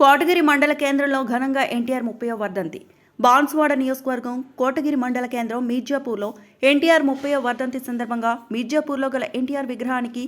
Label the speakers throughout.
Speaker 1: కోటగిరి మండల కేంద్రంలో ఘనంగా ఎన్టీఆర్ 30వ వర్ధంతి. బాన్స్వాడ నియోజకవర్గం కోటగిరి మండల కేంద్రం మీర్జాపూర్లో ఎన్టీఆర్ 30వ వర్ధంతి సందర్భంగా మీర్జాపూర్లో గల ఎన్టీఆర్ విగ్రహానికి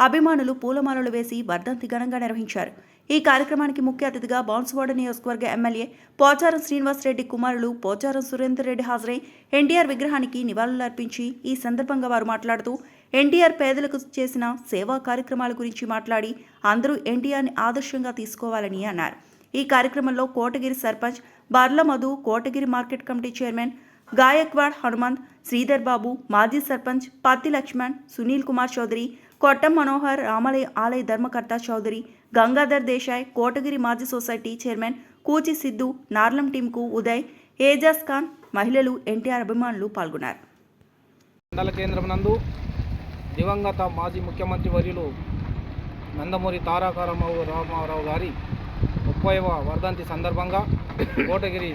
Speaker 1: అభిమానులు పూలమాలలు వేసి వర్ధంతి ఘనంగా నిర్వహించారు. ఈ కార్యక్రమానికి ముఖ్య అతిథిగా బాన్స్వాడ నియోజకవర్గ ఎమ్మెల్యే పోచారం శ్రీనివాసరెడ్డి కుమారులు పోచారం సురేందర్ రెడ్డి హాజరై ఎన్టీఆర్ విగ్రహానికి నివాళులర్పించి ఈ సందర్భంగా వారు మాట్లాడుతూ ఎన్టీఆర్ పేదలకు చేసిన సేవా కార్యక్రమాల గురించి మాట్లాడి అందరూ ఎన్టీఆర్ని ఆదర్శంగా తీసుకోవాలని అన్నారు. ఈ కార్యక్రమంలో Kotagiri sarpanch Barla Madhu, Kotagiri market committee chairman Gaikwad Hanumanth, Sridhar Babu, మాజీ సర్పంచ్ పత్తి లక్ష్మణ్, సునీల్ కుమార్ చౌదరి, కొట్టం మనోహర్, రామలయ ఆలయ ధర్మకర్త చౌదరి, గంగాధర్ దేశాయ్, కోటగిరి మాజీ సొసైటీ చైర్మన్ కూచి సిద్ధు, నార్లం టీంకు ఉదయ్, ఏజాజ్ ఖాన్, మహిళలు, ఎన్టీఆర్ అభిమానులు పాల్గొన్నారు.
Speaker 2: మండల కేంద్రం నందు దివంగత మాజీ ముఖ్యమంత్రి వర్యులు నందమూరి తారక రామారావు గారి 30వ వర్ధంతి సందర్భంగా కోటగిరి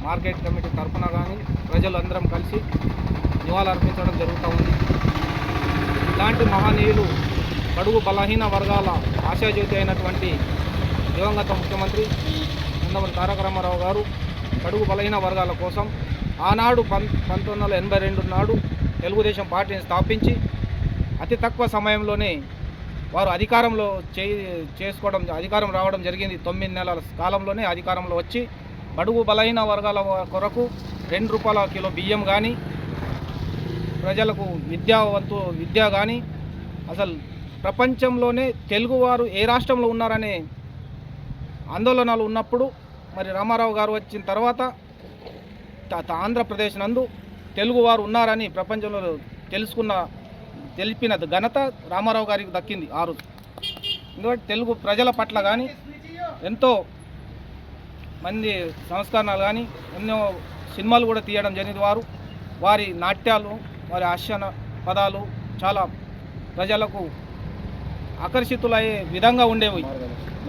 Speaker 2: మార్కెట్ కమిటీ తరఫున కానీ ప్రజలందరం కలిసి నివాళులర్పించడం జరుగుతూ ఉంది. ఇలాంటి మహనీయులు బడుగు బలహీన వర్గాల ఆశాజ్యోతి అయినటువంటి దివంగత ముఖ్యమంత్రి నందమూరి తారక రామారావు గారు బడుగు బలహీన వర్గాల కోసం ఆనాడు 1982 నాడు తెలుగుదేశం పార్టీని స్థాపించి అతి తక్కువ సమయంలోనే వారు అధికారం రావడం జరిగింది. 9 నెలల కాలంలోనే అధికారంలో వచ్చి బడుగు బలహీన వర్గాల కొరకు ₹2 కిలో బియ్యం కానీ, ప్రజలకు విద్య కానీ, అసలు ప్రపంచంలోనే తెలుగువారు ఏ రాష్ట్రంలో ఉన్నారనే ఆందోళనలు ఉన్నప్పుడు మరి రామారావు గారు వచ్చిన తర్వాత ఆంధ్రప్రదేశ్ నందు తెలుగువారు ఉన్నారని ప్రపంచంలో తెలిపిన ఘనత రామారావు గారికి దక్కింది ఆ రోజు. ఎందుకంటే తెలుగు ప్రజల పట్ల కానీ ఎంతో మంది సంస్కరణలు కానీ ఎన్నో సినిమాలు కూడా తీయడం జరిగింది. వారి నాట్యాలు, వారి హాస్య పదాలు చాలా ప్రజలకు ఆకర్షితులయ్యే విధంగా ఉండేవి,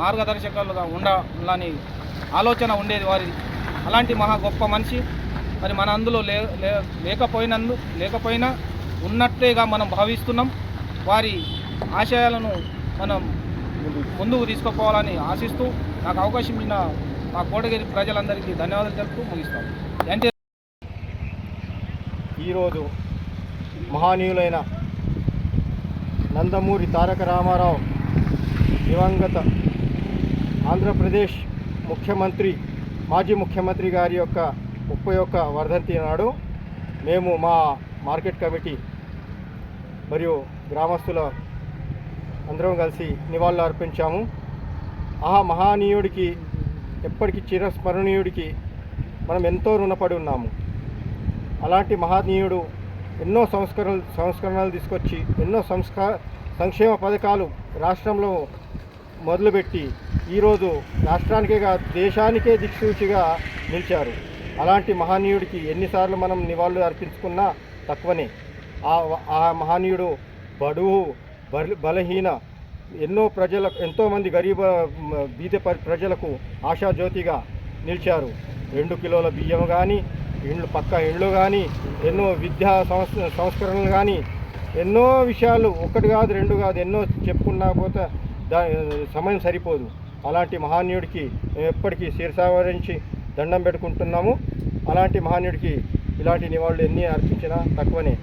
Speaker 2: మార్గదర్శకాలుగా ఉండాలని ఆలోచన ఉండేది వారిది. అలాంటి మహా గొప్ప మనిషి మరి మన అందులో లేకపోయినా ఉన్నట్టుగా మనం భావిస్తున్నాం. వారి ఆశయాలను మనం ముందుకు తీసుకుపోవాలని ఆశిస్తూ నాకు అవకాశం ఇచ్చిన మా కోటగిరి ప్రజలందరికీ ధన్యవాదాలు తెలుపుతూ ముగిస్తాను.
Speaker 3: ఈరోజు మహనీయులైన నందమూరి తారక రామారావు దివంగత ఆంధ్రప్రదేశ్ మాజీ ముఖ్యమంత్రి గారి యొక్క 31వ వర్ధంతి నాడు మేము మా మార్కెట్ కమిటీ మరియు గ్రామస్తుల అందరం కలిసి నివాళులు అర్పించాము. ఆ మహనీయుడికి ఎప్పటికీ చిరస్మరణీయుడికి మనం ఎంతో రుణపడి ఉన్నాము. అలాంటి మహనీయుడు ఎన్నో సంస్కరణలు తీసుకొచ్చి ఎన్నో సంక్షేమ పథకాలు రాష్ట్రంలో మొదలుపెట్టి ఈరోజు రాష్ట్రానికే కాదు దేశానికే దిక్సూచిగా నిలిచారు. అలాంటి మహనీయుడికి ఎన్నిసార్లు మనం నివాళులు అర్పించుకున్నా తక్కువనే. ఆ మహనీయుడు బడుగు బలహీన ఎంతోమంది గరీబ బీద ప్రజలకు ఆశాజ్యోతిగా నిలిచారు. 2 కిలోల బియ్యం కానీ, ఇండ్లు కానీ, ఎన్నో విద్యా సంస్కరణలు కానీ, ఎన్నో విషయాలు, 1 కాదు 2 కాదు ఎన్నో చెప్పుకున్నా పోతే సమయం సరిపోదు. అలాంటి మహనీయుడికి మేము ఎప్పటికీ శిరసావరించి దండం పెట్టుకుంటున్నాము. అలాంటి మహనీయుడికి ఇలాంటి నివాళులు ఎన్ని అర్పించినా తక్కువనే.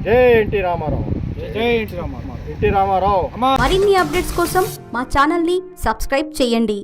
Speaker 3: జై ఎన్టీ రామారావు,
Speaker 2: జై ఎన్టీ రామారావు.
Speaker 3: ఎన్టీ రామారావు.
Speaker 4: మరిన్ని అప్డేట్స్ కోసం మా ఛానల్ని సబ్స్క్రైబ్ చేయండి.